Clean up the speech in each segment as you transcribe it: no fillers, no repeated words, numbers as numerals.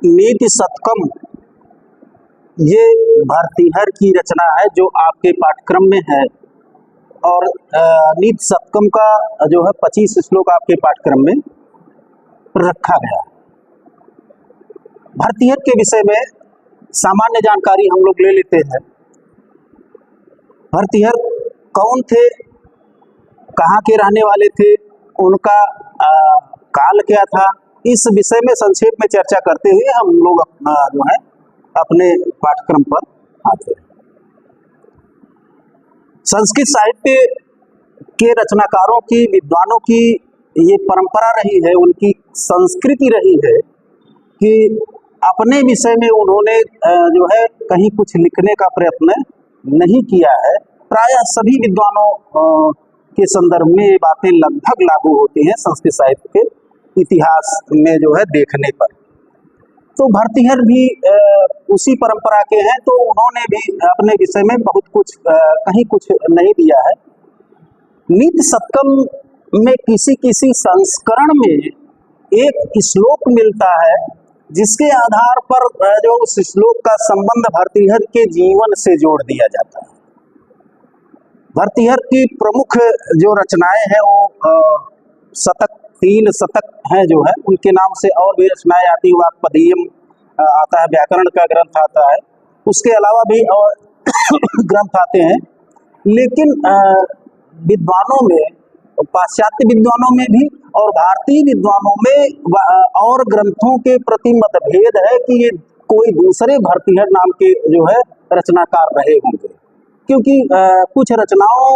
नीति शतकम ये भर्तृहरि की रचना है जो आपके पाठ्यक्रम में है। और नीति शतकम का जो है 25 श्लोक आपके पाठ्यक्रम में रखा गया है। भर्तृहरि के विषय में सामान्य जानकारी हम लोग ले लेते हैं। भर्तृहरि कौन थे, कहाँ के रहने वाले थे, उनका काल क्या था, इस विषय में संक्षेप में चर्चा करते हुए हम लोग जो है अपने पाठ्यक्रम पर आते हैं। संस्कृत साहित्य के रचनाकारों की, विद्वानों की ये परंपरा रही है, उनकी संस्कृति रही है कि अपने विषय में उन्होंने जो है कहीं कुछ लिखने का प्रयत्न नहीं किया है। प्रायः सभी विद्वानों के संदर्भ में ये बातें लगभग लागू होती हैं संस्कृत साहित्य के इतिहास में जो है देखने पर। तो भर्तृहरि भी उसी परंपरा के हैं, तो उन्होंने भी अपने विषय में बहुत कुछ कहीं कुछ नहीं दिया है। नीति शतकम में किसी किसी संस्करण में एक श्लोक मिलता है जिसके आधार पर जो उस श्लोक का संबंध भर्तृहरि के जीवन से जोड़ दिया जाता है। भर्तृहरि की प्रमुख जो रचनाएं हैं वो शतक, 3 शतक हैं जो है, उनके नाम से और भी रचनाएं आती हैं। वाक्पदीयम आता है, व्याकरण का ग्रंथ आता है, उसके अलावा भी और ग्रंथ आते हैं। लेकिन विद्वानों में, पाश्चात्य विद्वानों में भी और भारतीय विद्वानों में और ग्रंथों के प्रति मतभेद है कि ये कोई दूसरे भर्तृहरि नाम के जो है रचनाकार रहे होंगे, क्योंकि कुछ रचनाओं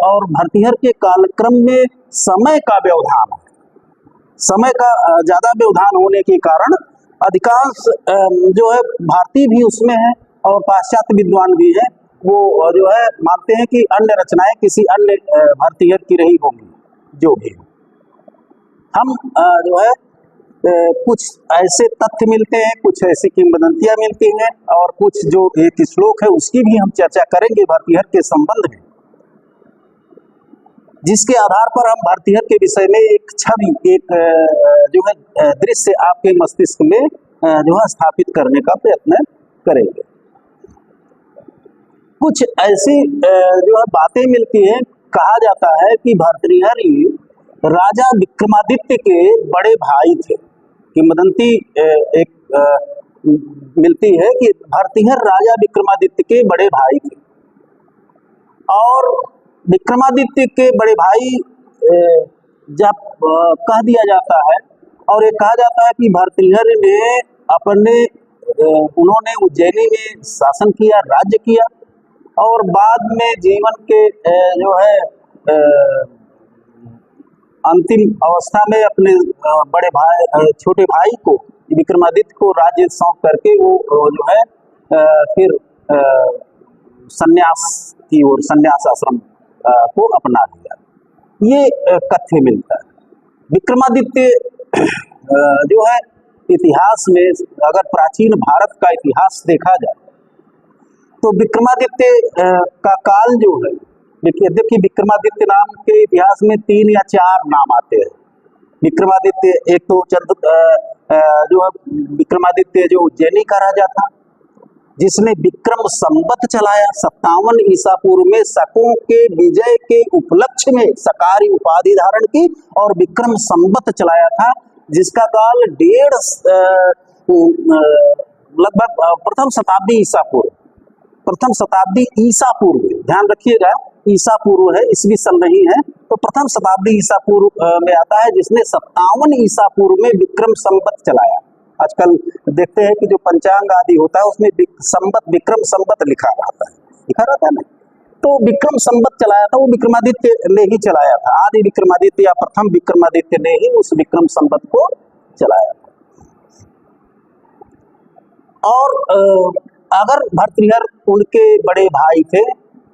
और भर्तृहरि के कालक्रम में समय का व्यवधान है। समय का ज्यादा व्यवधान होने के कारण अधिकांश जो है भारतीय भी उसमें है और पाश्चात्य विद्वान भी है, वो जो है मानते हैं कि अन्य रचनाएं किसी अन्य भर्तृहरि की रही होंगी। जो भी हम जो है कुछ ऐसे तथ्य मिलते हैं, कुछ ऐसी किंवदंतियां मिलती हैं और कुछ जो एक श्लोक है उसकी भी हम चर्चा करेंगे भर्तृहरि के संबंध में, जिसके आधार पर हम भर्तृहरि के विषय में एक छवि, एक जो है दृश्य आपके मस्तिष्क में जो है स्थापित करने का प्रयत्न करेंगे। कुछ ऐसी जो है बातें मिलती हैं। कहा जाता है कि भर्तृहरि राजा विक्रमादित्य के बड़े भाई थे। किंवदंती एक मिलती है कि भर्तृहरि राजा विक्रमादित्य के बड़े भाई थे और विक्रमादित्य के बड़े भाई जब कह दिया जाता है और ये कहा जाता है कि भर्तृहरि ने उन्होंने उज्जैनी में शासन किया, राज्य किया और बाद में जीवन के जो है अंतिम अवस्था में अपने बड़े भाई, छोटे भाई को, विक्रमादित्य को राज्य सौंप करके वो जो है फिर सन्यास की ओर, सन्यास आश्रम को अपना लिया। ये कथ्य मिलता है। विक्रमादित्य जो है इतिहास में, अगर प्राचीन भारत का इतिहास देखा जाए तो विक्रमादित्य का काल जो है, देखिए विक्रमादित्य नाम के इतिहास में 3 या 4 नाम आते हैं। विक्रमादित्य एक तो जो है विक्रमादित्य जो उज्जैनी का राजा था, जिसने विक्रम संवत चलाया 57 ईसा पूर्व में, शकों के विजय के उपलक्ष्य में सकारी उपाधि धारण की और विक्रम संवत चलाया था, जिसका काल लगभग प्रथम शताब्दी ईसा पूर्व, प्रथम शताब्दी ईसा पूर्व, ध्यान रखिएगा ईसा पूर्व है, ईस्वी सन नहीं है, तो प्रथम शताब्दी ईसा पूर्व में आता है, जिसने 57 ईसा पूर्व में विक्रम संवत चलाया। आजकल देखते हैं कि जो पंचांग आदि होता है उसमें संवत, विक्रम संवत लिखा रहता है ना। तो विक्रम संवत चलाया था, वो विक्रमादित्य ने ही चलाया था। आदि विक्रमादित्य या प्रथम विक्रमादित्य ने ही उस विक्रम संवत को चलाया था। और अगर भर्तृहरि उनके बड़े भाई थे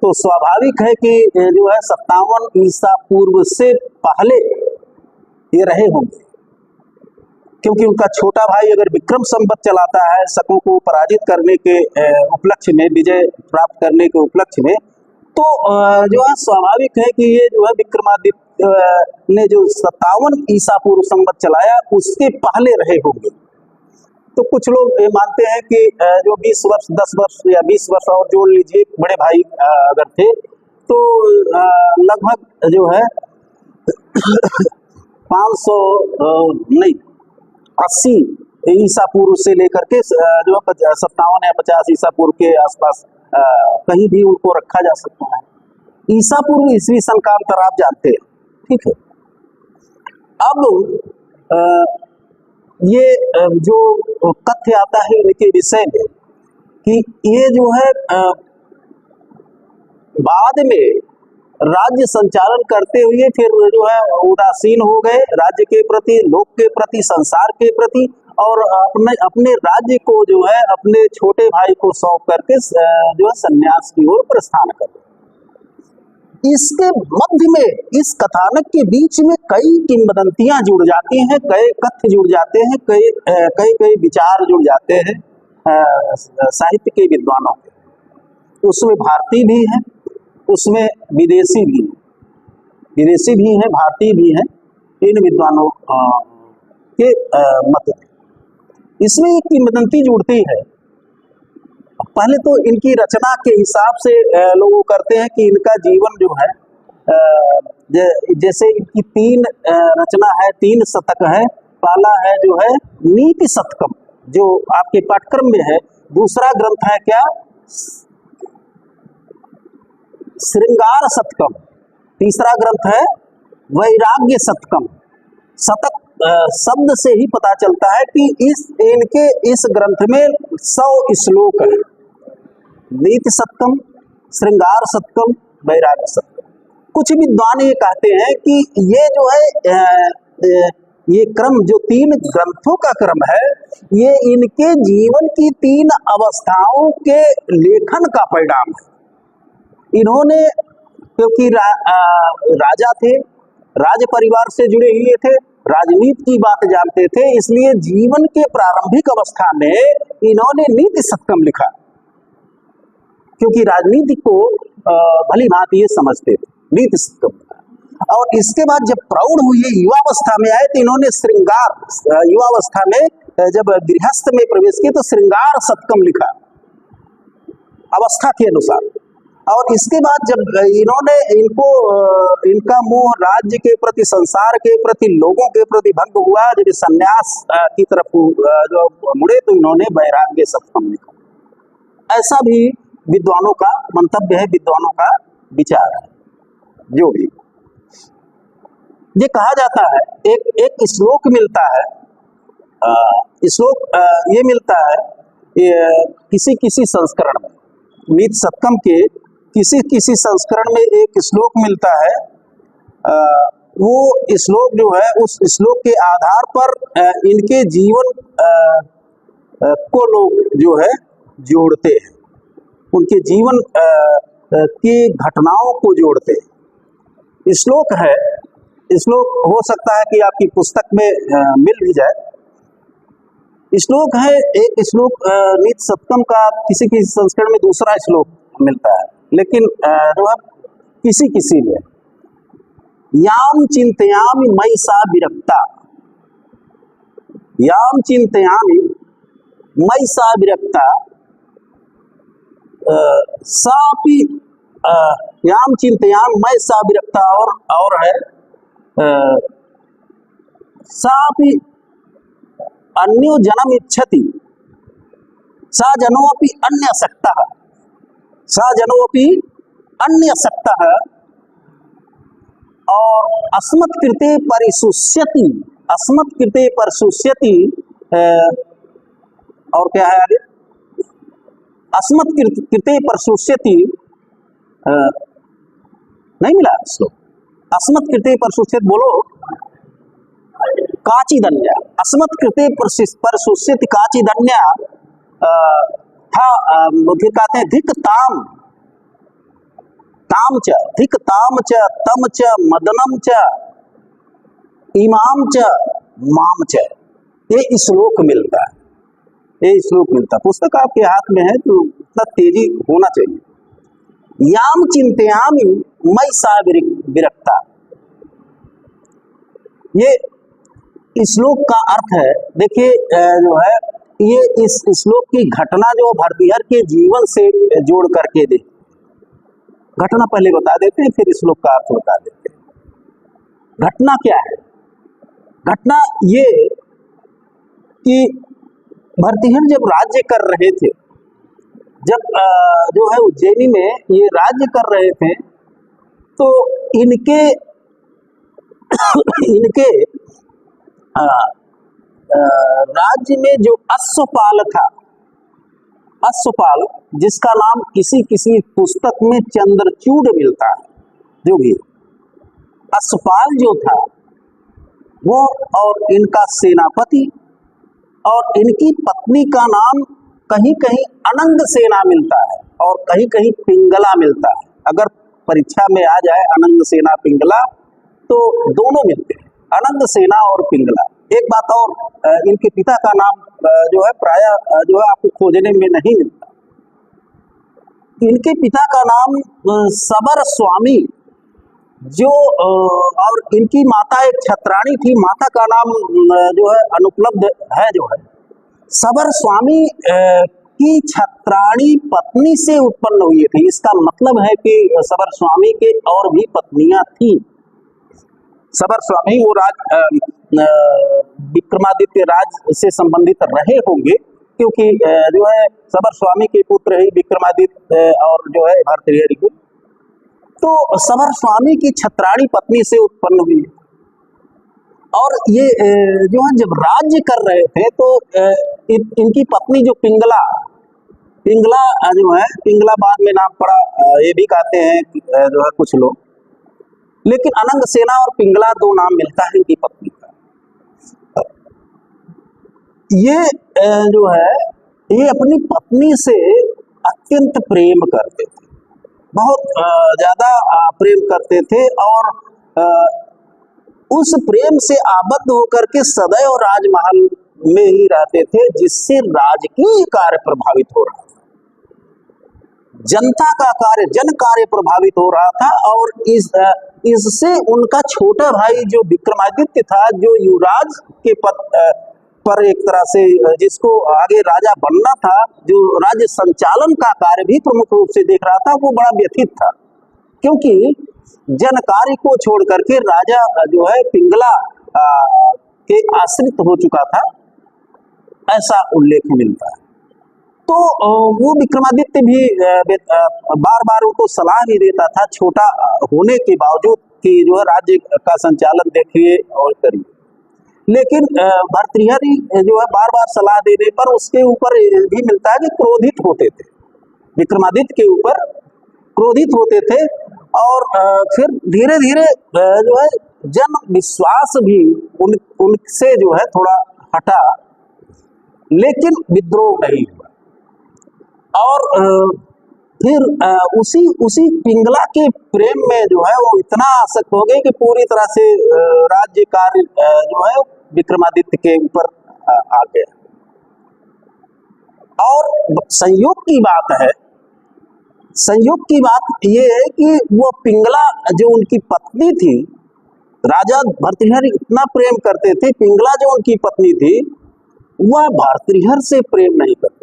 तो स्वाभाविक है कि जो है 57 ईसा पूर्व से पहले ये रहे होंगे, क्योंकि उनका छोटा भाई अगर विक्रम संवत चलाता है शकों को पराजित करने के उपलक्ष्य में, विजय प्राप्त करने के उपलक्ष्य में, तो जो है स्वाभाविक है कि ये जो है विक्रमादित्य ने जो 57 ईसा पूर्व संवत चलाया उसके पहले रहे होंगे। तो कुछ लोग ये मानते हैं कि जो 20 वर्ष 10 वर्ष या 20 वर्ष और जोड़ लीजिए बड़े भाई अगर थे तो लगभग जो है 500 नहीं 80 ईसा पूर्व से लेकर के जो 57 या 50 ईसा पूर्व के आसपास कहीं भी उनको रखा जा सकता है। ईसा पूर्व ईस्वी सन का अंतर आप जानते हैं, ठीक है। अब ये जो तथ्य आता है इनके विषय में कि ये जो है बाद में राज्य संचालन करते हुए फिर जो है उदासीन हो गए राज्य के प्रति, लोक के प्रति, संसार के प्रति, और अपने राज्य को जो है अपने छोटे भाई को सौंप करके जो है संन्यास की ओर प्रस्थान कर गए। इसके मध्य में इस कथानक के बीच में कई किंवदंतियां जुड़ जाती हैं, कई कथ्य जुड़ जाते हैं, कई विचार जुड़ जाते हैं साहित्य के विद्वानों के। उसमें भारतीय भी हैं, उसमें विदेशी भी हैं, भारतीय भी हैं, इन विद्वानों के मत में इसमें एक किंवदंती जुड़ती है। पहले तो इनकी रचना के हिसाब से लोग करते हैं कि इनका जीवन जो है जैसे इनकी 3 रचना है, 3 शतक है। पहला है जो है नीति शतकम जो आपके पाठ्यक्रम में है। दूसरा ग्रंथ है क्या, श्रृंगार शतकम। तीसरा ग्रंथ है वैराग्य शतकम। शतक शब्द से ही पता चलता है कि इनके इस ग्रंथ में 100 श्लोक है। नीति शतकम, श्रृंगार शतकम, वैराग्य शतकम। कुछ विद्वान ये कहते हैं कि ये जो है ये क्रम जो 3 ग्रंथों का क्रम है, ये इनके जीवन की 3 अवस्थाओं के लेखन का परिणाम है। इन्होंने क्योंकि राजा थे, राज परिवार से जुड़े हुए थे, राजनीति की बात जानते थे, इसलिए जीवन के प्रारंभिक अवस्था में इन्होंने नीति शतकम लिखा, क्योंकि राजनीति को भली भांति ये समझते थे, नीति शतकम। और इसके बाद जब प्रौढ़ हुए, युवावस्था में आए, तो इन्होंने श्रृंगार, युवावस्था में जब गृहस्थ में प्रवेश किए तो श्रृंगार शतकम लिखा अवस्था के अनुसार। और इसके बाद जब इन्होंने इनका मोह राज्य के प्रति, संसार के प्रति, लोगों के प्रति भंग हुआ, जब संन्यास की तरफ जो मुड़े, तो इन्होंने वैराग्य शतकम लिखा। ऐसा भी विद्वानों का मंतव्य है, विद्वानों का विचार है। जो भी ये कहा जाता है, एक श्लोक मिलता है, श्लोक ये मिलता है किसी संस्करण में, नीति शतकम के किसी संस्करण में एक श्लोक मिलता है। वो श्लोक जो है, उस श्लोक के आधार पर इनके जीवन को लोग जो है जोड़ते हैं, उनके जीवन की घटनाओं को जोड़ते हैं। श्लोक है, श्लोक हो सकता है कि आपकी पुस्तक में मिल भी जाए। श्लोक है, एक श्लोक नीति शतकम का किसी संस्करण में दूसरा श्लोक मिलता है, लेकिन जो है किसी में याम चिंतयामि मयि सा विरक्ता, याम चिंतयामि मयि सा विरक्ता, सापि याम चिंतयामि मयि सा विरक्ता, और है सापि अन्यो जन्म इच्छति सा जनोपि अन्यसक्तः, सा जनोपि अन्यसक्तः, और अस्मत् कृते परिशुष्यति, अस्मत् कृते परिशुष्यति, और क्या है आगे, अस्मत् कृते परिशुष्यति, नहीं मिला श्लोक, अस्मत् कृते परिशुष्यति, बोलो, काचिदन्या, अस्मत् कृते परिशुष्यति काचिदन्या, फिर कहते हैं धिक ताम, ताम च, धिक ताम च, तम च, मदनम च, इमाम च, माम च। ये श्लोक मिलता है, ये श्लोक मिलता है। पुस्तक आपके हाथ में है तो इतना तेजी होना चाहिए। याम चिंतयामि मयि सा विरक्ता, ये श्लोक का अर्थ है। देखिए जो है ये इस श्लोक की घटना जो भरतहरि के जीवन से जोड़ करके दे। घटना पहले बता देते हैं, फिर श्लोक का अर्थ बता देते हैं। घटना क्या है? घटना ये कि भरतहरि जब राज्य कर रहे थे, जब जो है उज्जैनी में ये राज्य कर रहे थे, तो इनके इनके राज्य में जो अश्वपाल था, अश्वपाल जिसका नाम किसी किसी पुस्तक में चंद्रचूड़ मिलता है, जो भी अश्वपाल जो था वो, और इनका सेनापति और इनकी पत्नी का नाम कहीं कहीं अनंग सेना मिलता है और कहीं कहीं पिंगला मिलता है। अगर परीक्षा में आ जाए अनंग सेना पिंगला तो दोनों मिलते हैं, अनंग सेना और पिंगला। एक बात और, इनके पिता का नाम जो है प्राय जो है आपको खोजने में नहीं मिलता। इनके पिता का नाम सबर स्वामी, जो और इनकी माता एक छत्राणी थी, माता का नाम जो है अनुपलब्ध है, जो है सबर स्वामी की छत्राणी पत्नी से उत्पन्न हुई थी। इसका मतलब है कि सबर स्वामी के और भी पत्नियां थी। सबर स्वामी वो विक्रमादित्य राज से संबंधित रहे होंगे, क्योंकि जो है सबर स्वामी के पुत्र ही विक्रमादित्य और जो है भरतहरि को, तो सबर स्वामी की छत्राणी पत्नी से उत्पन्न हुई। और ये जो है जब राज्य कर रहे थे तो इनकी पत्नी जो पिंगला जो है, पिंगला बाद में नाम पड़ा, ये भी कहते हैं जो है कुछ लोग, लेकिन अनंग सेना और पिंगला दो नाम मिलता है इनकी पत्नी का। ये जो है ये अपनी पत्नी से अत्यंत प्रेम करते थे, बहुत ज्यादा प्रेम करते थे, और उस प्रेम से आबद्ध होकर के सदैव राजमहल में ही रहते थे, जिससे राजकीय कार्य प्रभावित हो रहा था, जनता का कार्य, जन कार्य प्रभावित हो रहा था। और इससे उनका छोटा भाई जो विक्रमादित्य था, जो युवराज के पद पर एक तरह से जिसको आगे राजा बनना था, जो राज्य संचालन का कार्य भी प्रमुख रूप से देख रहा था, वो बड़ा व्यथित था, क्योंकि जन कार्य को छोड़ करके राजा जो है पिंगला के आश्रित हो चुका था, ऐसा उल्लेख मिलता है। तो वो विक्रमादित्य भी बार बार उनको सलाह भी देता था, छोटा होने के बावजूद, कि जो है राज्य का संचालन देखिए और करिए। लेकिन भरतहरि जो है बार बार सलाह देने पर उसके ऊपर भी मिलता है कि क्रोधित होते थे, विक्रमादित्य के ऊपर क्रोधित होते थे। और फिर धीरे धीरे जो है जन विश्वास भी उनसे जो है थोड़ा हटा, लेकिन विद्रोह नहीं हुआ। और फिर उसी पिंगला के प्रेम में जो है वो इतना आसक्त हो गए कि पूरी तरह से राज्य कार्य जो है विक्रमादित्य के ऊपर आ गया। और संयोग की बात ये है कि वो पिंगला जो उनकी पत्नी थी, राजा भरतहरि इतना प्रेम करते थे, पिंगला जो उनकी पत्नी थी वह भरतहरि से प्रेम नहीं करते,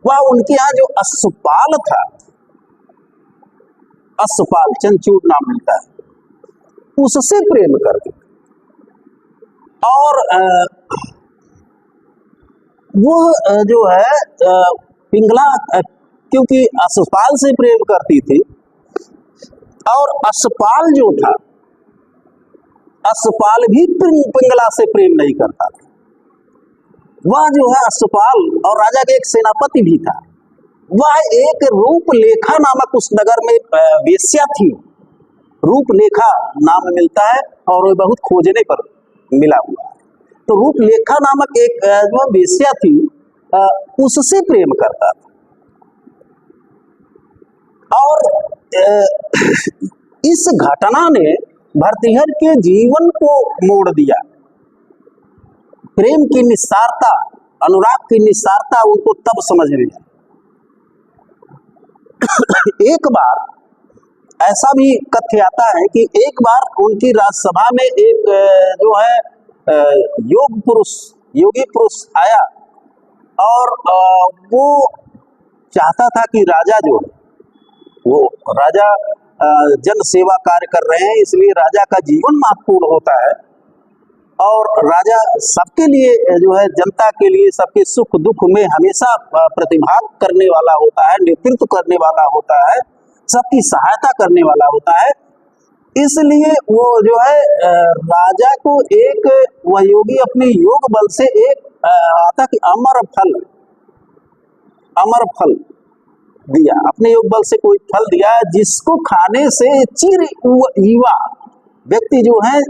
वह उनके यहाँ जो अश्वपाल था, अश्वपाल चंचूड़ नाम मिलता है, उससे प्रेम करते थे। और वो जो है पिंगला क्योंकि अश्वपाल से प्रेम करती थी, और अश्वपाल जो था, अश्वपाल भी पिंगला से प्रेम नहीं करता था। वह जो है अश्वपाल और राजा के एक सेनापति भी था, वह एक रूपलेखा नामक उस नगर में वेश्या थी, रूपलेखा नाम मिलता है और वो बहुत खोजने पर मिला हुआ है। तो रूपलेखा नामक एक जो वेश्या थी, उससे प्रेम करता था। और इस घटना ने भरतहरि के जीवन को मोड़ दिया। प्रेम की निस्सारता, अनुराग की निस्सारता उनको तब समझ में आई। एक बार ऐसा भी कथ्य आता है कि एक बार उनकी राजसभा में एक जो है योगी पुरुष आया और वो चाहता था कि राजा जो है, वो राजा जन सेवा कार्य कर रहे हैं, इसलिए राजा का जीवन महत्वपूर्ण होता है और राजा सबके लिए जो है, जनता के लिए सबके सुख दुख में हमेशा प्रतिभाग करने वाला होता है, नेतृत्व करने वाला होता है, सबकी सहायता करने वाला होता है। इसलिए वो जो है राजा को एक वह योगी अपने योग बल से एक आता कि अमर फल दिया, अपने योग बल से कोई फल दिया जिसको खाने से चिर युवा व्यक्ति जो है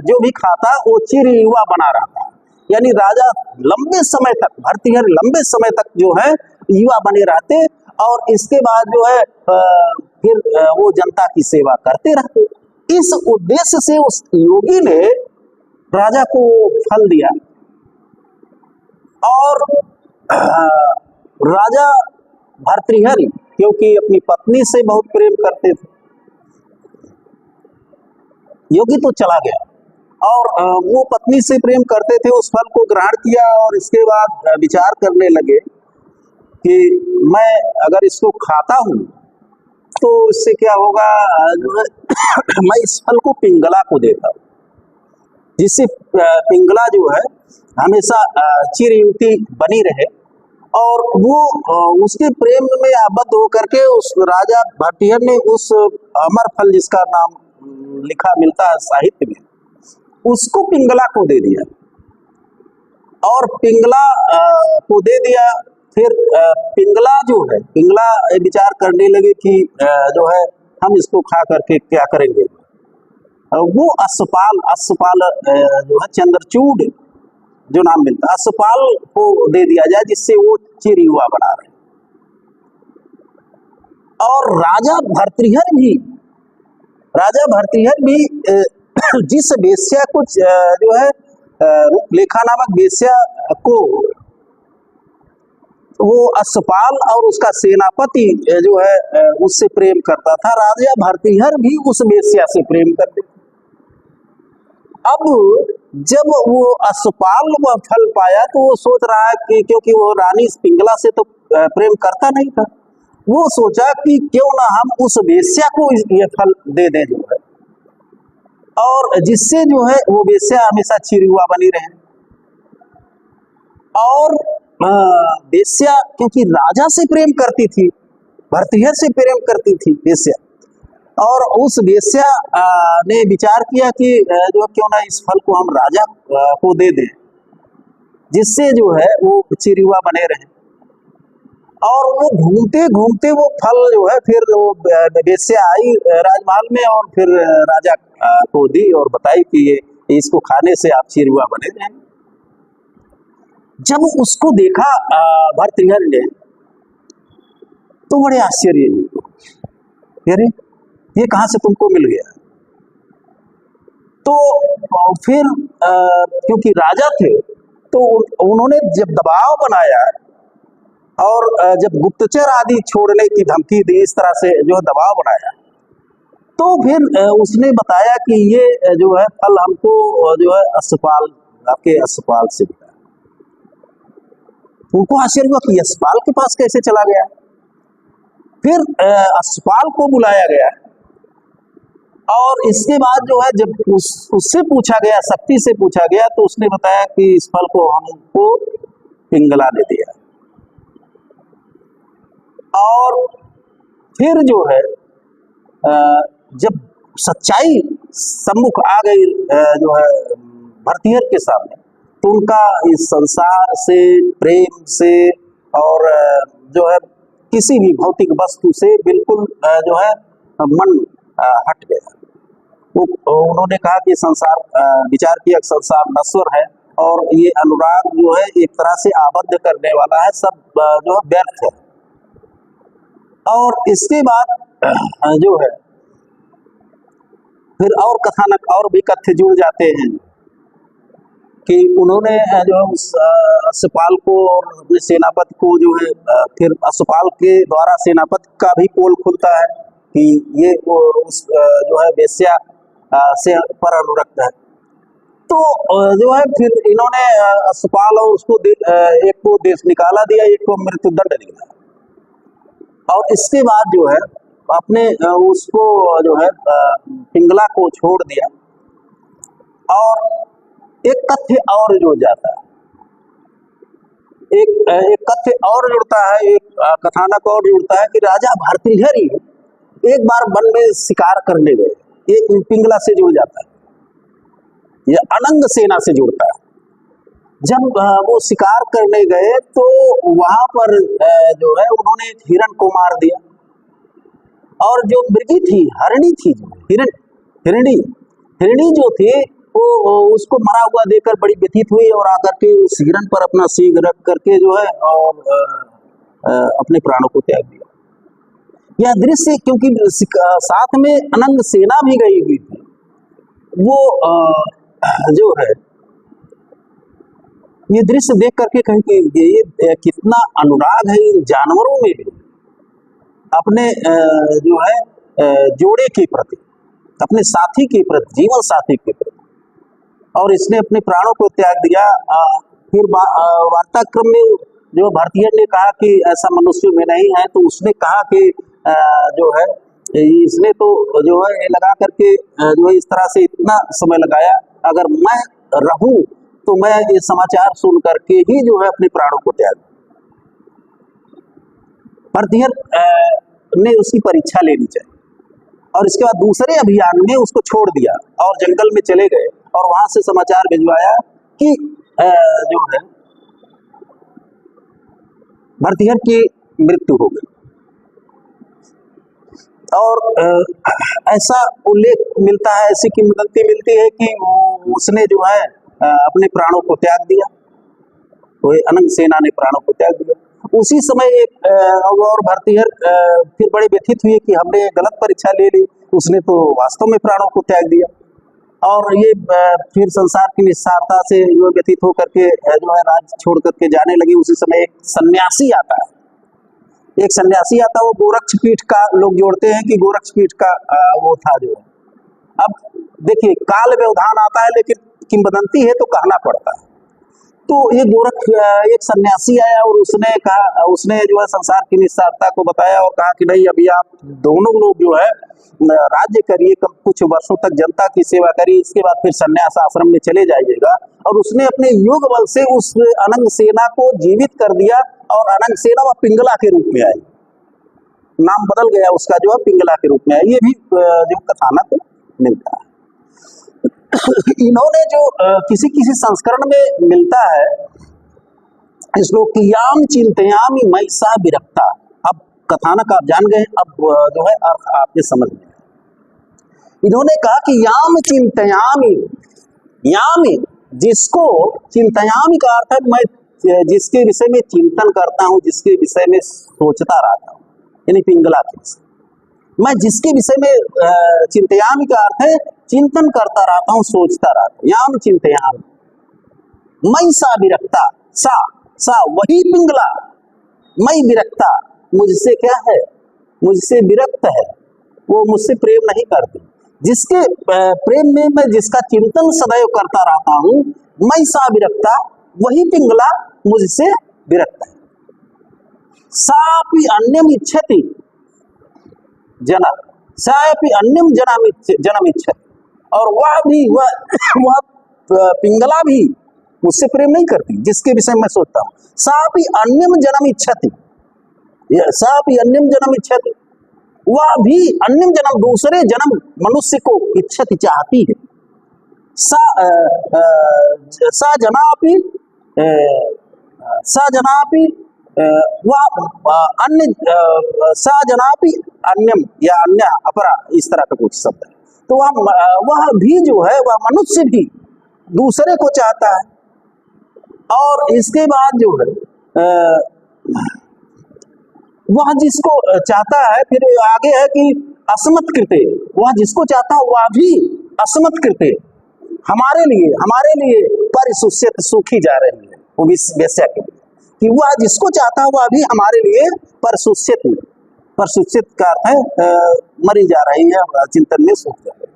जो भी खाता वो चिर युवा बना रहता है। यानी राजा लंबे समय तक, भर्तृहरि लंबे समय तक जो है युवा बने रहते और इसके बाद जो है फिर वो जनता की सेवा करते रहते। इस उद्देश्य से उस योगी ने राजा को फल दिया और राजा भर्तृहरि क्योंकि अपनी पत्नी से बहुत प्रेम करते थे, योगी तो चला गया और वो पत्नी से प्रेम करते थे, उस फल को ग्रहण किया और इसके बाद विचार करने लगे कि मैं अगर इसको खाता हूँ तो इससे क्या होगा, जो है मैं इस फल को पिंगला को देता हूँ, जिससे पिंगला जो है हमेशा चिरयुति बनी रहे और वो उसके प्रेम में आबद्ध होकर के उस राजा भर्तृहरि ने उस अमर फल जिसका नाम लिखा मिलता है साहित्य में, उसको पिंगला को दे दिया और पिंगला को दे दिया। फिर पिंगला जो है, पिंगला विचार करने लगे कि जो है हम इसको खा करके क्या करेंगे। वो अस्सपाल जो है चंद्रचूड़ जो नाम मिलता है, अस्सपाल को दे दिया जाए जिससे वो चिर युवा बना रहे। और राजा भर्तृहरि भी जिस वेश्या को जो है रूपलेखा नामक वेश्या को वो अस्सपाल और उसका सेनापति जो है उससे प्रेम करता था, राजा भर्तृहरि भी उस वेश्या से प्रेम करते थे। अब जब वो अस्सपाल वह फल पाया तो वो सोच रहा है कि क्योंकि वो रानी पिंगला से तो प्रेम करता नहीं था, वो सोचा कि क्यों ना हम उस वेश्या को ये फल दे दें जो है, और जिससे जो है वो वेश्या हमेशा चिरयुवा बनी रहे। और वेश्या क्योंकि राजा से प्रेम करती थी, भर्तृहरि से प्रेम करती थी वेश्या, और उस वेश्या ने विचार किया कि जो क्यों ना इस फल को हम राजा को दे दें, जिससे जो है वो चिरयुवा बने रहे। और वो घूमते घूमते वो फल जो है फिर वो वेश्या आई राजमहल में और फिर राजा को दी और बताई कि ये इसको खाने से आप चिरयुवा बने रहेंगे। जब उसको देखा भर्तृहरि ने तो बड़े आश्चर्य हुए, अरे ये कहाँ से तुमको मिल गया। तो फिर क्योंकि राजा थे तो उन्होंने जब दबाव बनाया और जब गुप्तचर आदि छोड़ने की धमकी दी, इस तरह से जो दबाव बनाया, तो फिर उसने बताया कि ये जो है फल हमको जो है अस्सपाल, आपके अस्सपाल से मिला। उनको आश्चर्य हुआ कि अस्सपाल के पास कैसे चला गया। फिर अस्सपाल को बुलाया गया और इसके बाद जो है जब उससे पूछा गया, शक्ति से पूछा गया, तो उसने बताया कि इस फल को हमको पिंगला ने दिया। और फिर जो है जब सच्चाई सम्मुख आ गई जो है भर्तृहरि के सामने, तो उनका इस संसार से, प्रेम से और जो है किसी भी भौतिक वस्तु से बिल्कुल जो है मन हट गया। उन्होंने कहा कि संसार, विचार किया संसार नश्वर है और ये अनुराग जो है एक तरह से आबद्ध करने वाला है, सब जो है व्यर्थ है। और इसके बाद जो है फिर और कथानक और भी कथ्य जुड़ जाते हैं कि उन्होंने जो है उस अस्सपाल को और अपने सेनापति को जो है फिर अस्सपाल के द्वारा सेनापति का भी पोल खुलता है कि ये उस जो है वेश्या से पर अनुरक्त है। तो जो है फिर इन्होंने असपाल और उसको एक को देश निकाला दिया, एक को मृत्युदंड दिया, और इसके बाद जो है अपने उसको जो है पिंगला को छोड़ दिया। और एक तथ्य और जुड़ जाता है, एक तथ्य और जुड़ता है, एक कथानक और जुड़ता है कि राजा भर्तृहरि एक बार वन में शिकार करने गए। ये पिंगला से जुड़ जाता है, ये अनंग सेना से जुड़ता है। जब वो शिकार करने गए तो वहां पर जो है उन्होंने एक हिरण को मार दिया, और जो मृगी थी, हरिणी थी, जो हिरणी जो थी वो उसको मरा हुआ देखकर बड़ी व्यथित हुई और आकर के उस हिरण पर अपना सींग रख करके जो है और अपने प्राणों को त्याग दिया। यह दृश्य, क्योंकि साथ में अनंग सेना भी गई हुई थी, वो जो है ये दृश्य देख करके कहीं कि ये कितना अनुराग है इन जानवरों में भी अपने जो है जोड़े के प्रति, अपने साथी के प्रति, जीवन साथी के प्रति, और इसने अपने प्राणों को त्याग दिया। फिर वार्ताक्रम में जो भारतीय ने कहा कि ऐसा मनुष्य में नहीं है, तो उसने कहा कि जो है इसने तो जो है लगा करके जो है इस तरह से इतना समय लगाया, अगर मैं रहूं तो मैं ये समाचार सुन करके ही जो है अपने प्राणों को त्याग। भारतीय ने उसकी परीक्षा लेनी चाहिए, और इसके बाद दूसरे अभियान में उसको छोड़ दिया और जंगल में चले गए, और वहां से समाचार भिजवाया कि जो है भारतीय की मृत्यु हो गई। और ऐसा उल्लेख मिलता है, ऐसी किंवदंती मिलती है कि उसने जो है अपने प्राणों को त्याग दिया, तो अनंग सेना ने प्राणों को त्याग दिया। उसी समय एक और भारतीय फिर बड़े व्यथित हुए कि हमने गलत परीक्षा ले ली, उसने तो वास्तव में प्राणों को त्याग दिया। और ये फिर संसार की निस्सारता से जो व्यतीत होकर के जो है राज्य छोड़ करके जाने लगी। उसी समय एक सन्यासी आता है, वो गोरक्ष पीठ का, लोग जोड़ते हैं कि गोरक्ष पीठ का वो था जो। अब देखिए काल व्यवधान आता है, लेकिन किंवदंती है तो कहना पड़ता है। तो ये गोरक्ष एक सन्यासी आया और उसने जो है संसार की निस्सारता को बताया और कहा कि नहीं, अभी आप दोनों लोग जो है राज्य करिए, कुछ वर्षों तक जनता की सेवा करिए, इसके बाद फिर सन्यास आश्रम में चले जाइएगा। और उसने अपने योग बल से उस अनंग सेना को जीवित कर दिया, और अनंग सेना वह पिंगला के रूप में आई, नाम बदल गया उसका, जो है पिंगला के रूप में आई। ये भी जो कथानक मिलता है। इन्होंने जो किसी संस्करण में मिलता है श्लोक की याम चिंतयामि मयसा विरक्ता। अब कथानक आप जान गए, अब जो है अर्थ आपके समझ में। इन्होंने कहा कि याम चिंतयामि, यामि जिसको, चिंतयामि का अर्थ है मैं जिसके विषय में चिंतन करता हूं, जिसके विषय में सोचता रहता हूं, यानी पिंगला के विषय। मैं जिसके विषय में चिंतयामि का अर्थ है चिंतन करता रहता हूं, सोचता रहता हूं। याम चिंतयामि मई सा विरक्ता, सा वही पिंगला, मई विरक्ता मुझसे क्या है, मुझसे विरक्त है, वो मुझसे प्रेम नहीं करती। जिसके प्रेम में मैं जिसका चिंतन सदैव करता रहता हूं, मई सा विरक्ता, वही पिंगला मुझसे विरक्त है। सापि अन्यम इच्छति जना, सापि अन्यम जनम इच्छति, और वह पिंगला भी मुझसे प्रेम नहीं करती जिसके विषय में सोचता हूं। सापि अन्यम जन्म इच्छति, सापि अन्यम जन्म इच्छति, वह भी अन्यम जन्म, दूसरे जन्म मनुष्य को इच्छति चाहती है। सा जनापि वह अन्य, सा जनापि अन्यम या अन्य अपरा, इस तरह का कुछ शब्द है। तो वह भी जो है, वह मनुष्य भी दूसरे को चाहता है। और इसके बाद जो है वह जिसको चाहता है, फिर आगे है कि अस्मत् कृते, वह जिसको चाहता है वह भी अस्मत् कृते, हमारे लिए परिसुष्यत, सूखी जा रही है वो वेश्या के लिए, कि वह जिसको चाहता है वह भी हमारे लिए परिसुष्यत, परिसुष्यत का अर्थ है मरी जा रही है, चिंतन में सूख जा रही है।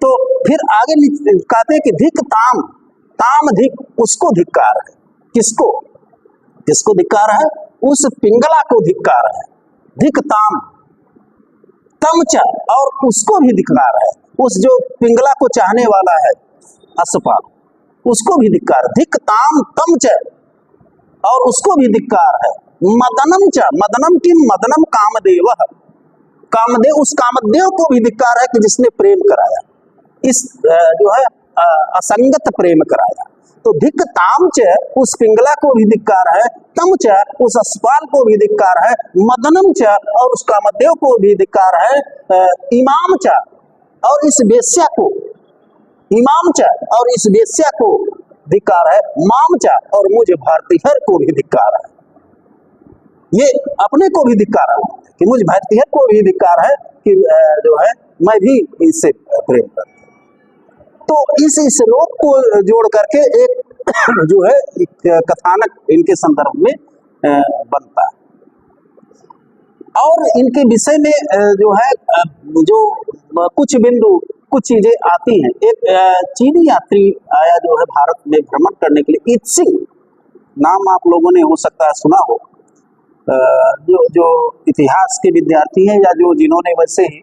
तो फिर आगे कहते हैं कि धिक ताम, ताम धिक, उसको धिक्कार है। किसको? किसको धिक्कार है? उस पिंगला को धिक्कार है। धिक ताम तम च, और उसको भी धिक्कार है, उस जो पिंगला को चाहने वाला है अश्वपाल, उसको भी धिक्कार। धिक ताम तम च, और उसको भी धिक्कार है। मदनम च, मदनम की मदनम कामदेव, कामदेव, उस कामदेव को भी धिक्कार है कि जिसने प्रेम कराया, इस जो है असंगत प्रेम कराया। तो धिक ताम च, उस पिंगला को भी धिक्कार है। तम च, उस अश्वपाल को भी धिक्कार है। मदनम च, और उस कामदेव को भी धिक्कार है। इमाम च, और इस वेश्या को, इमाम च, और इस वेश्या को धिक्कार है। माम च, और मुझे भारतीहर को भी धिक्कार है। ये अपने को भी धिक्कार है कि मुझ भारतीहर को भी धिक्कार है कि जो है मैं भी इससे प्रेम करता हूं। तो इस श्लोक को जोड़ करके एक जो है एक कथानक इनके संदर्भ में बनता है। और इनके विषय में जो है जो कुछ बिंदु, कुछ चीजें आती हैं। एक चीनी यात्री आया जो है भारत में भ्रमण करने के लिए, इत सिंह नाम आप लोगों ने हो सकता है सुना हो, जो इतिहास के विद्यार्थी हैं या जो जिन्होंने वैसे ही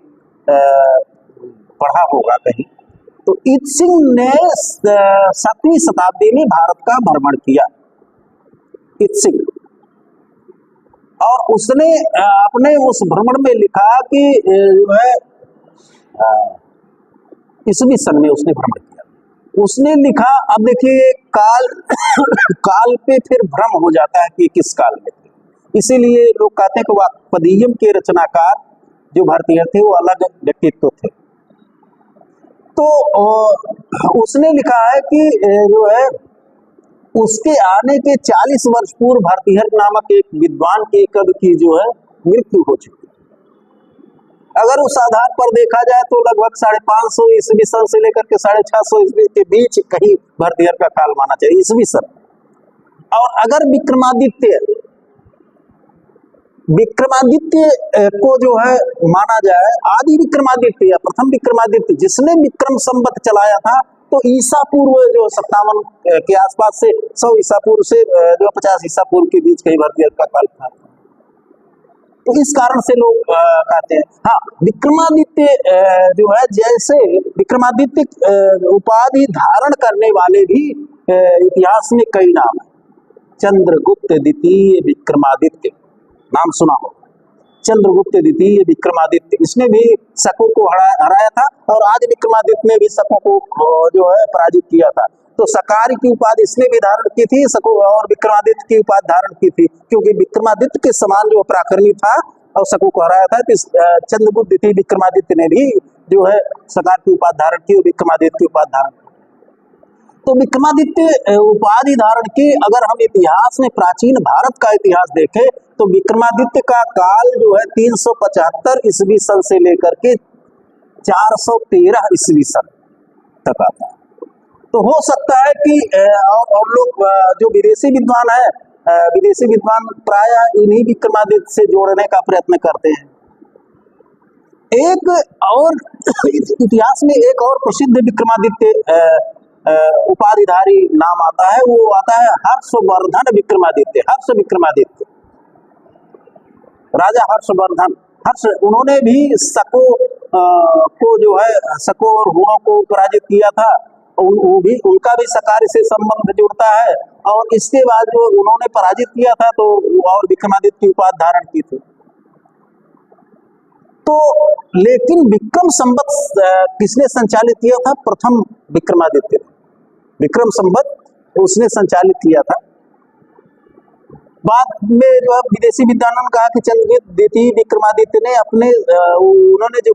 पढ़ा होगा कहीं, तो इत सिंह ने 7वीं शताब्दी में भारत का भ्रमण किया। इत सिंह, और उसने अपने उस भ्रमण में लिखा कि जो है ईस्वी सन में उसने भ्रमण किया। उसने लिखा, अब देखिए काल काल पे फिर भ्रम हो जाता है कि किस काल में थे, इसीलिए लोग कहते हैं कि वाक्पदीयम के रचनाकार जो भारतीय थे वो अलग व्यक्तित्व थे। तो उसने लिखा है कि जो है उसके आने के 40 वर्ष पूर्व भारतीहर नामक एक विद्वान के कवि की जो है मृत्यु हो चुकी। अगर उस आधार पर देखा जाए तो लगभग 550 ईस्वी सन से लेकर के 650 ईस्वी के बीच कहीं भारतीहर का काल माना चाहिए, ईस्वी सन। और अगर विक्रमादित्य को जो है माना जाए, आदि विक्रमादित्य या प्रथम विक्रमादित्य जिसने विक्रम संवत चलाया था, तो ईसा पूर्व जो 57 के आसपास से 100 ईसा पूर्व से जो 50 ईसा पूर्व के बीच कहीं भारतीहर का काल था। तो इस कारण से लोग कहते हैं। हाँ, विक्रमादित्य जो है, जैसे विक्रमादित्य उपाधि धारण करने वाले भी इतिहास में कई नाम है। चंद्रगुप्त द्वितीय विक्रमादित्य नाम सुना हो, चंद्रगुप्त द्वितीय विक्रमादित्य, इसने भी शकों को हराया था, और आदि विक्रमादित्य ने भी शकों को जो है पराजित किया था। तो शकारी की उपाधि इसने भी धारण की थी, शकों और विक्रमादित्य की उपाधि धारण की थी, क्योंकि विक्रमादित्य के समान जो पराक्रमी था और शकों को हराया था। तो चंद्रगुप्त द्वितीय विक्रमादित्य ने भी जो है शकार की उपाधि धारण की, विक्रमादित्य की उपाधि धारण की। तो विक्रमादित्य उपाधि धारण की, अगर हम इतिहास में प्राचीन भारत का इतिहास देखें तो विक्रमादित्य का काल जो है 375 ईस्वी सन से लेकर के 413 ईस्वी सन तक आता है। तो हो सकता है कि और लोग जो विदेशी विद्वान है, विदेशी विद्वान प्राय इन्हीं विक्रमादित्य से जोड़ने का प्रयत्न करते हैं। एक और इतिहास में एक और प्रसिद्ध विक्रमादित्य उपाधिधारी नाम आता है, वो आता है हर्षवर्धन विक्रमादित्य। हर्ष विक्रमादित्य, राजा हर्षवर्धन, उन्होंने भी शकों को जो है, शकों और हुणों को पराजित किया था। वो भी, उनका भी शकार से संबंध जुड़ता है। और इसके बाद जो उन्होंने पराजित किया था तो और विक्रमादित्य की उपाधि धारण की थी। तो लेकिन विक्रम संवत किसने संचालित किया था? प्रथम विक्रमादित्य ने विक्रम संवत उसने संचालित किया था। बाद में जो विदेशी विद्वानों ने कहा कि चंद्रगुप्त द्वितीय विक्रमादित्य ने अपने उन्होंने जो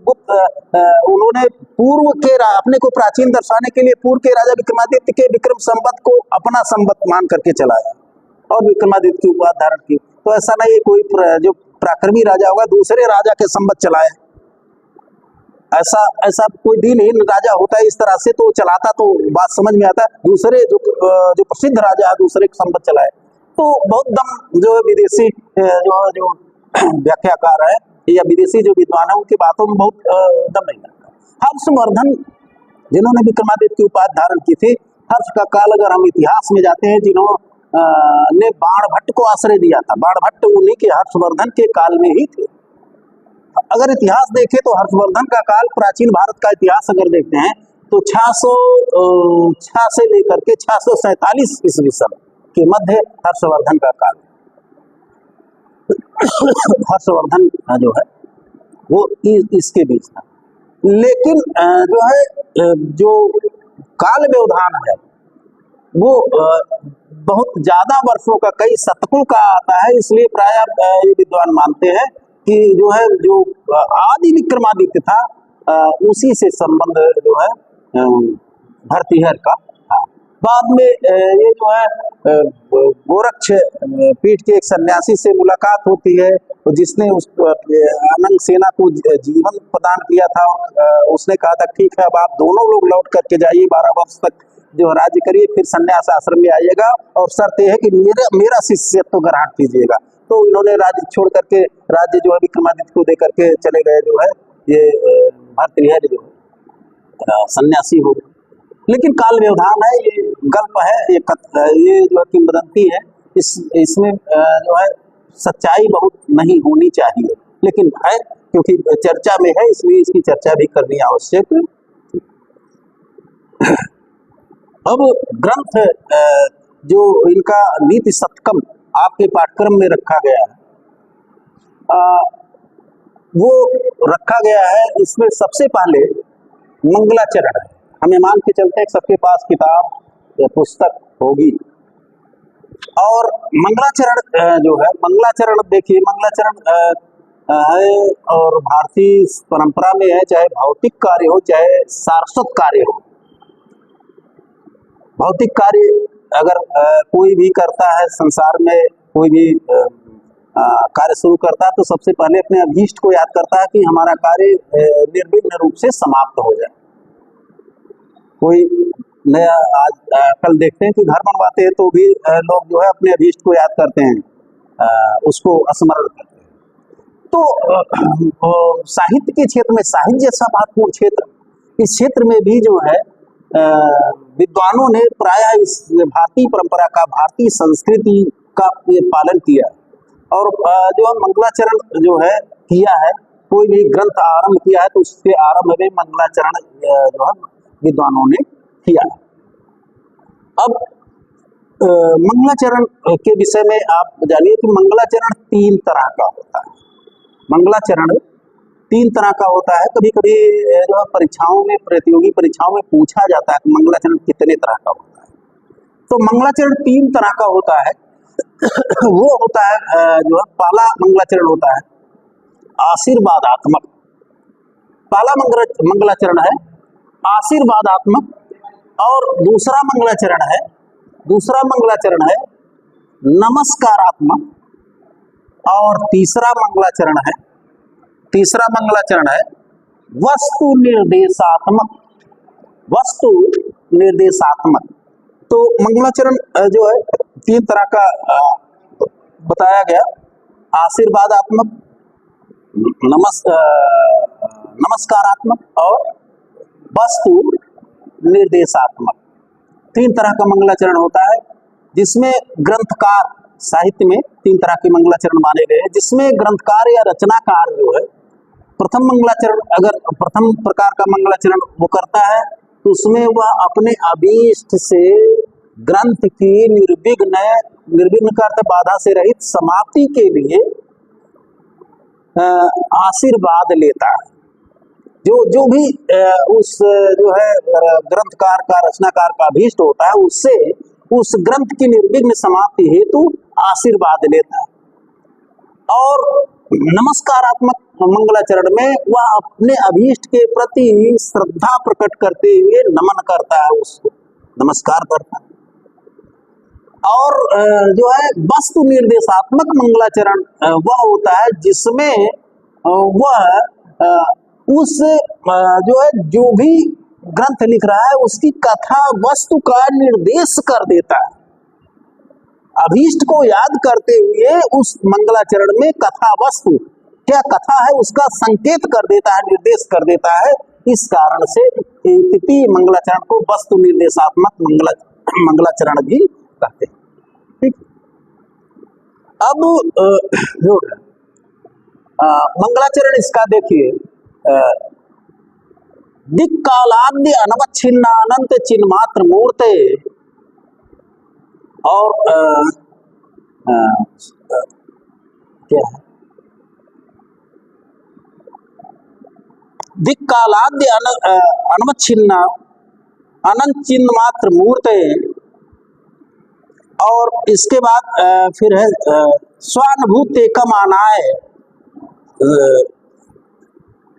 उन्होंने पूर्व के अपने को प्राचीन दर्शाने के लिए पूर्व के राजा विक्रमादित्य के विक्रम संवत को अपना संवत मान करके चलाया और विक्रमादित्य की उपाधि धारण की। तो ऐसा नहीं है कोई जो पराक्रमी राजा होगा दूसरे राजा के संवत चलाए, ऐसा कोई दिनहीन राजा होता है इस तरह से तो चलाता, तो बात समझ में आता है। दूसरे जो प्रसिद्ध राजा है दूसरे के संवत चलाए, तो बहुत दम जो है विदेशी जो व्याख्याकार है या विदेशी जो विद्वान है उनकी बातों में बहुत दम नहीं लगता। हर्षवर्धन जिन्होंने विक्रमादित्य की उपाधि धारण की थी। हर्ष का काल अगर हम इतिहास में जाते हैं, जिन्होंने बाणभट्ट को आश्रय दिया था, बाणभट्ट उन्हीं के हर्षवर्धन के काल में ही थे। अगर इतिहास देखें तो हर्षवर्धन का काल, प्राचीन भारत का इतिहास अगर देखते हैं तो 606 से लेकर के 647 ईस्वी सन के मध्य हर्षवर्धन का काल। हर्षवर्धन जो है वो इसके बीच था। लेकिन जो है जो काल व्यवधान है वो बहुत ज्यादा वर्षों का, कई शतकों का आता है। इसलिए प्राय ये विद्वान मानते हैं कि जो है जो आदि विक्रमादित्य था उसी से संबंध जो है भर्तृहरि का था। बाद में ये जो है गोरक्ष पीठ के एक सन्यासी से मुलाकात होती है, तो जिसने उस अनंग सेना को जीवन प्रदान किया था, और उसने कहा था ठीक है अब आप दोनों लोग लौट करके जाइए, 12 वर्ष तक जो राज्य करिए, फिर सन्यास आश्रम में आइएगा, और शर्त यह है कि मेरा शिष्यत्व ग्रहण कीजिएगा। तो इन्होंने राज्य छोड़ करके राज्य जो है विक्रमादित्य को दे करके चले गए, जो है ये भर्तृहरि जो है सन्यासी हो गए। लेकिन काल व्यवधान है, ये गल्प है, ये जो है किंवदंती है। इसमें जो है सच्चाई बहुत नहीं होनी चाहिए, लेकिन है क्योंकि चर्चा में है इसलिए इसकी चर्चा भी करनी आवश्यक। अब ग्रंथ जो इनका नीति शतकम आपके पाठ्यक्रम में रखा गया है, वो रखा गया है, इसमें सबसे पहले मंगलाचरण है। हमें मान के चलते हैं सबके पास किताब या पुस्तक होगी, और मंगलाचरण जो है, मंगलाचरण देखिए, मंगलाचरण है और भारतीय परंपरा में है, चाहे भौतिक कार्य हो चाहे सारस्वत कार्य हो। भौतिक कार्य अगर कोई भी करता है संसार में, कोई भी कार्य शुरू करता है, तो सबसे पहले अपने अभीष्ट को याद करता है कि हमारा कार्य निर्विघ्न रूप से समाप्त हो जाए। कोई नया आज कल देखते हैं कि घर बनवाते हैं तो भी लोग जो है अपने अभीष्ट को याद करते हैं, उसको स्मरण करते हैं। तो साहित्य के क्षेत्र में, साहित्य जैसा महत्वपूर्ण क्षेत्र, इस क्षेत्र में भी जो है विद्वानों ने प्रायः इस भारतीय परंपरा का, भारतीय संस्कृति का ये पालन किया, और जो है मंगलाचरण जो है किया है। कोई भी ग्रंथ आरंभ किया है तो उसके आरंभ में मंगलाचरण जो है विद्वानों ने किया। अब मंगलाचरण के विषय में आप जानिए कि मंगलाचरण 3 तरह का होता है। मंगलाचरण 3 तरह का होता है। कभी कभी जो है परीक्षाओं में, प्रतियोगी परीक्षाओं में पूछा जाता है कि मंगलाचरण कितने तरह का होता है। तो मंगलाचरण 3 तरह का होता है। वो होता है जो है, पहला मंगलाचरण होता है आशीर्वादात्मक। पहला मंगलाचरण है आशीर्वादात्मक, और दूसरा मंगलाचरण है नमस्कारात्मक, और तीसरा मंगलाचरण है वस्तु निर्देशात्मक। तो मंगलाचरण जो है 3 तरह का बताया गया, आशीर्वादात्मक, नमस्कारात्मक और वस्तु निर्देशात्मक। 3 तरह का मंगलाचरण होता है, जिसमें ग्रंथकार, साहित्य में 3 तरह के मंगलाचरण माने गए हैं, जिसमें ग्रंथकार या रचनाकार जो है प्रथम मंगलाचरण, अगर प्रथम प्रकार का मंगलाचरण वो करता है तो उसमें वह अपने अभीष्ट से ग्रंथ की निर्विघ्न का अर्थ बाधा से रहित समाप्ति के लिए आशीर्वाद लेता है। जो भी उस जो है ग्रंथकार का, रचनाकार का अभीष्ट होता है, उससे उस ग्रंथ की निर्विघ्न समाप्ति हेतु आशीर्वाद लेता है। और नमस्कारात्मक मंगलाचरण में वह अपने अभीष्ट के प्रति श्रद्धा प्रकट करते हुए नमन करता है, उसको नमस्कार करता है। और जो है वस्तु निर्देशात्मक मंगलाचरण वह होता है जिसमें वह उस जो है, जो भी ग्रंथ लिख रहा है उसकी कथा वस्तु का निर्देश कर देता है। अभीष्ट को याद करते हुए उस मंगलाचरण में कथा वस्तु, क्या कथा है उसका संकेत कर देता है, निर्देश कर देता है। इस कारण से तृतीय मंगलाचरण को वस्तु निर्देशात्मक मंगलाचरण भी कहते हैं। ठीक, अब जो है मंगलाचरण इसका देखिए, दिक्कालाद्य अनवच्छिन्न अनंत चिन्ह मात्र मूर्ते और क्या है, दिक्कालाद्य अनवच्छिन्न अनंत चिन्ह मात्र मूर्ते, और इसके बाद फिर है स्वानुभूत एकम आनाय,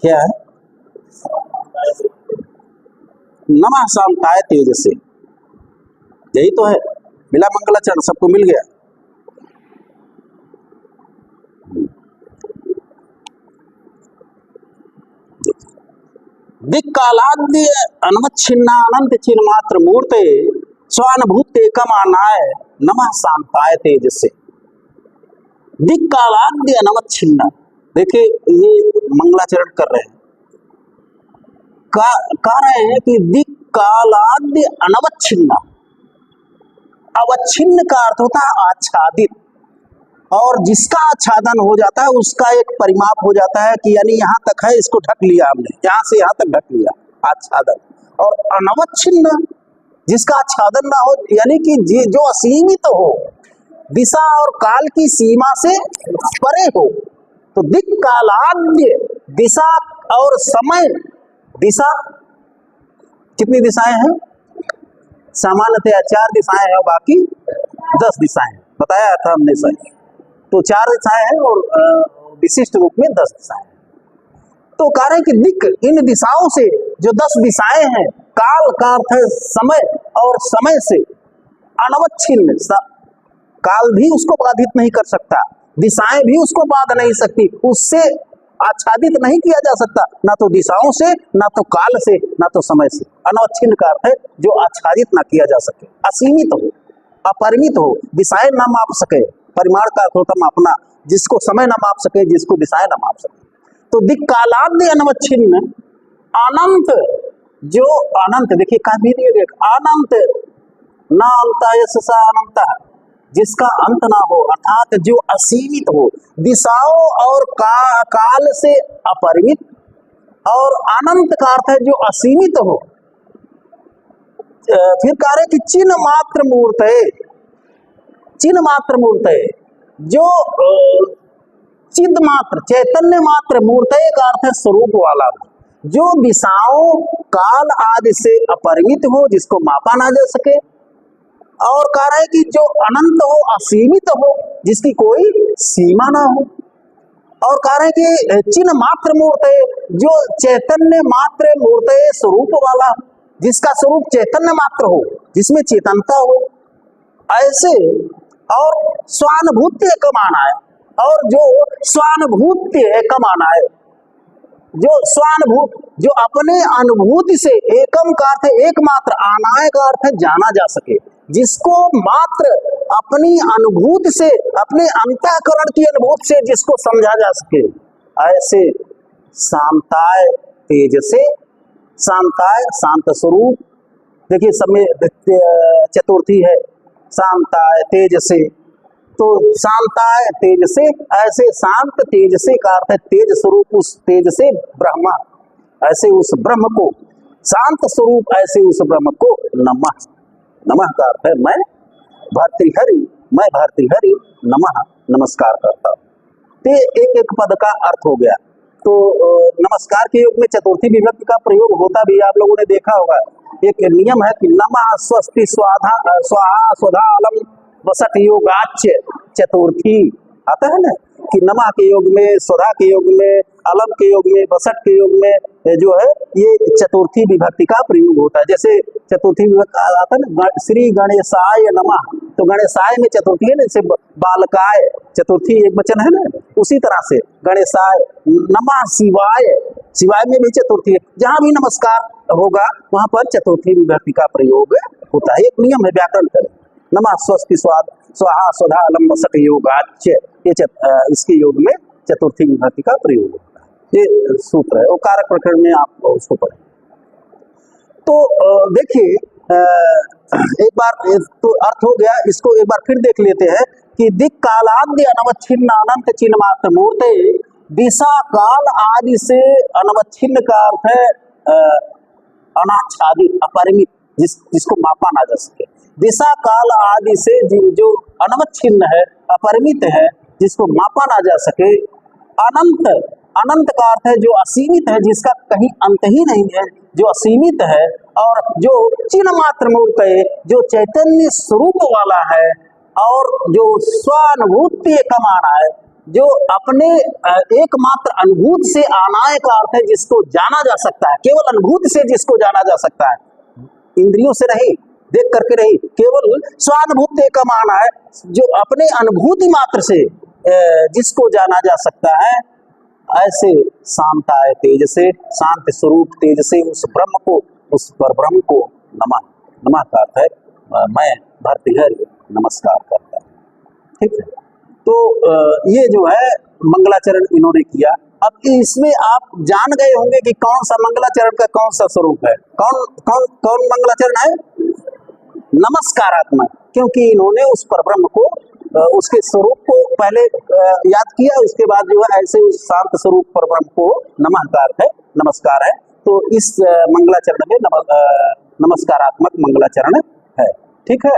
क्या है, नमः शांताय तेजसे, यही तो है, मिला मंगलाचरण, सबको मिल गया। दिक्कालाद्य अनवच्छिन्न अनंत चिन्ह मात्र मूर्ते स्वानुभूत एकम आनाय नमः शांताय तेजसे। दिक्कालाद्य अनवच्छिन्न, देखिए ये मंगलाचरण कर रहे हैं, कह रहे हैं कि दिक्कालाद्य अनवच्छिन्न, अवच्छिन्न का अर्थ होता है आच्छादित, और जिसका आच्छादन हो जाता है उसका एक परिमाप हो जाता है कि यानी यहाँ तक है, इसको ढक लिया हमने, यहाँ से यहाँ तक ढक लिया, आच्छादन। और अनवच्छिन्न जिसका आच्छादन ना हो, यानी कि जो असीमित हो, दिशा और काल की सीमा से परे हो। तो दिक्कालाद्य, दिशा और समय, दिशा कितनी दिशाएं हैं, सामान्यतया 4 दिशाएं हैं, बाकी 10 दिशाएं बताया था हमने सही। तो 4 दिशाएं हैं और विशिष्ट रूप में 10 दिशाएं हैं। तो कह रहे हैं कि दिक्, इन दिशाओं से जो 10 दिशाएं हैं, काल का अर्थ है समय, और समय से अनवच्छिन्न, काल भी उसको बाधित नहीं कर सकता, दिशाएं भी उसको बाध नहीं सकती, उससे आच्छादित नहीं किया जा सकता, ना तो दिशाओं से, ना तो काल से, ना तो समय से। अनवच्छिन्न का अर्थ है जो आच्छादित ना किया जा सके, असीमित हो, अपरिमित हो, दिशाएं ना माप सके, परिमाण का अर्थ होता मापना, जिसको समय ना माप सके, जिसको दिशाएं ना माप सके। तो दिक्कालाद्य अनवच्छिन्न अनंत, जो अनंत, देखिए कहा भी नहीं, अनंत ना अंत यशसा अनंत, जिसका अंत ना हो, अर्थात जो असीमित हो, दिशाओं और काल से अपरिमित, और अनंत का अर्थ है जो असीमित हो। फिर कह रहे कि चिन्ह मात्र मूर्त है, चिन्ह मात्र मूर्त है, जो चिद मात्र, चैतन्य मात्र, मूर्तय का अर्थ है स्वरूप वाला, जो दिशाओं काल आदि से अपरिमित हो, जिसको मापा ना जा सके, और कह रहे कि जो अनंत हो, असीमित हो, जिसकी कोई सीमा ना हो। और कह रहे कि चिन्ह मात्र मूर्त है, जो चैतन्य मात्र मूर्त है, स्वरूप वाला, जिसका स्वरूप चैतन्य मात्र हो, जिसमें चेतनता हो, ऐसे। और स्वानुभूत्य कमाना है, और जो स्वानुभूत्य कमाना है, जो स्वानुभूत, जो अपने अनुभूति से, एकम का अर्थ है एकमात्र, आनाय का अर्थ है जाना जा सके, जिसको मात्र अपनी अनुभूति से, अपने अंतःकरण की अनुभूति से जिसको समझा जा सके, ऐसे शांताय तेजसे, शांताय शांत स्वरूप, देखिए सब में चतुर्थी है, शांताय तेजसे, तो शांताय तेज से, ऐसे शांत तेज से का अर्थ है तेज स्वरूप, उस तेज से ब्रह्मा, ऐसे उस ब्रह्म को, शांत स्वरूप ऐसे उस ब्रह्म को नमः, नमः का अर्थ है मैं भर्तृहरि, मैं भर्तृहरि नमः, नमस्कार करता हूँ। तो एक एक पद का अर्थ हो गया। तो नमस्कार के योग में चतुर्थी विभक्ति का प्रयोग होता भी आप लोगों ने देखा होगा। एक नियम है कि नमः स्वस्ति स्वाहा स्वाहा स्वधा अलम वसत योगाच्य, चतुर्थी आता है ना, कि नमा के योग में, स्वधा के योग में, अलम के योग में, वसत के योग में जो है ये चतुर्थी विभक्ति का प्रयोग होता है। जैसे चतुर्थी विभक्ति आता है ना, श्री गणेशाय नमः, तो गणेशाय में चतुर्थी है ना, जैसे बालकाय, चतुर्थी एक वचन है ना, उसी तरह से गणेशाय, नमः शिवाय, शिवाय में भी चतुर्थी है। जहां भी नमस्कार होगा वहां पर चतुर्थी विभक्ति का प्रयोग होता है, एक नियम है व्याकरण का। नमः स्वस्ति स्वाहा स्वधा अलम वसत योगाच्य, ये इसके योग में चतुर्थी विभक्ति का प्रयोग होता है। ये सूत्र है, वो कारक प्रकरण में आप उसको पढ़ें। तो देखिए एक बार तो अर्थ हो गया, इसको एक बार फिर देख लेते हैं कि दिक कालाद्य अनवच्छिन्न अनंत चिन्ह मात्र मूर्ते, दिशा काल आदि से अनवच्छिन्न का अर्थ है अनाच्छादित अपरिमित, जिसको मापा ना जा सके। दिशा काल आदि से जो अनवच्छिन्न है, अपरिमित है, जिसको मापा ना जा सके। अनंत, अनंत का अर्थ है जो असीमित है, जिसका कहीं अंत ही नहीं है, जो असीमित है। और जो चिन्ह मात्र मूर्त है, जो चैतन्य स्वरूप वाला है, और जो स्वानुभूति कमाना है, जो अपने एकमात्र अनुभूत से आनाय का अर्थ है, जिसको जाना जा सकता है, केवल अनुभूत से जिसको जाना जा सकता है, इंद्रियों से नहीं, देख करके नहीं, केवल स्वानुभूति कमाना है, जो अपने अनुभूति मात्र से जिसको जाना जा सकता है। ऐसे शांताय तेज से, शांत स्वरूप तेज से उस ब्रह्म को, उस पर ब्रह्म को नमः, नमः का अर्थ है मैं भर्तृहरि नमस्कार करता हूँ। ठीक है, तो ये जो है मंगलाचरण इन्होंने किया। अब इसमें आप जान गए होंगे कि कौन सा मंगलाचरण का कौन सा स्वरूप है, कौन कौन कौन मंगलाचरण है, नमस्कारात्मक, क्योंकि इन्होंने उस परब्रह्म को, उसके स्वरूप को पहले याद किया, उसके बाद जो है ऐसे उस शांत स्वरूप परब्रह्म को नमः का अर्थ है नमस्कार है। तो इस मंगलाचरण में नमस्कारात्मक मंगलाचरण है। ठीक है।